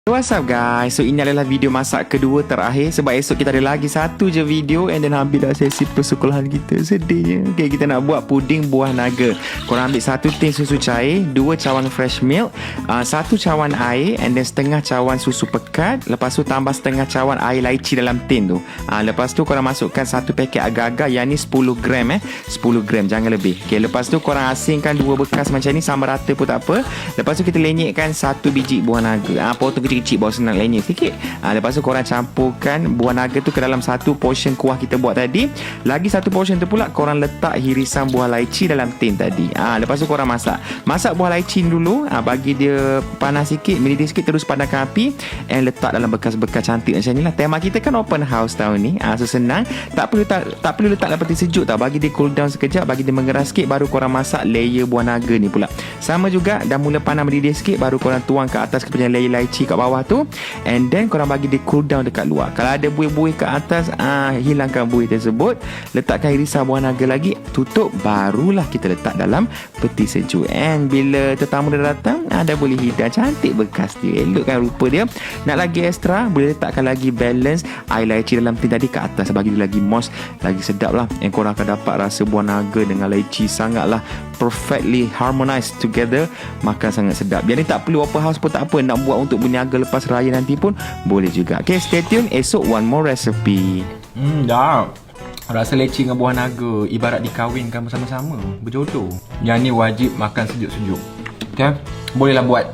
What's up guys, so ini adalah video masak kedua terakhir. Sebab esok kita ada lagi satu je video, and then habis dah sesi persekolahan kita. Sedihnya. Okay, kita nak buat puding buah naga. Korang ambil satu tin susu cair, 2 cawan fresh milk, 1 cawan air, and then setengah cawan susu pekat. Lepas tu tambah setengah cawan air laici dalam tin tu. Lepas tu korang masukkan satu paket agar-agar, yang ni 10 gram 10 gram, jangan lebih. Okay, lepas tu korang asingkan 2 bekas macam ni, sama rata pun tak apa. Lepas tu kita lenyekkan 1 biji buah naga. Potong kecil-kecil, bawa senang lenyek sikit. Lepas tu korang campurkan buah naga tu ke dalam satu portion kuah kita buat tadi. Lagi satu portion tu pula korang letak hirisan buah laici dalam tin tadi. Lepas tu korang masak buah laici dulu, bagi dia panas sikit, mendidih sikit, terus padamkan api, and letak dalam bekas-bekas cantik macam ni lah. Tema kita kan open house tahun ni. So senang, tak perlu letak dalam peti sejuk tau. Bagi dia cool down sekejap, bagi dia mengeras sikit, baru korang masak layer buah naga ni pula. Sama juga, dah mula panas mendidih sikit, baru korang tuang ke atas kepada layer laici kat bawah tu, and then korang bagi dia cool down dekat luar. Kalau ada buih-buih kat atas, hilangkan buih tersebut, letakkan irisan buah naga lagi, tutup, barulah kita letak dalam peti sejuk. And bila tetamu dah datang, dah boleh hidang. Cantik bekas dia, elok kan rupa dia. Nak lagi extra, boleh letakkan lagi balance air laici dalam tin tadi ke atas, bagi dia lagi moist, lagi sedap lah. And korang akan dapat rasa buah naga dengan laici sangatlah perfectly harmonized together. Makan sangat sedap. Yang ni tak perlu open house pun tak apa, nak buat untuk berniaga lepas raya nanti pun boleh juga. Okay, stay tune, esok one more recipe. Dah rasa leci dengan buah naga ibarat dikahwinkan bersama-sama, berjodoh. Yang ni wajib makan sejuk-sejuk. Okay, bolehlah buat.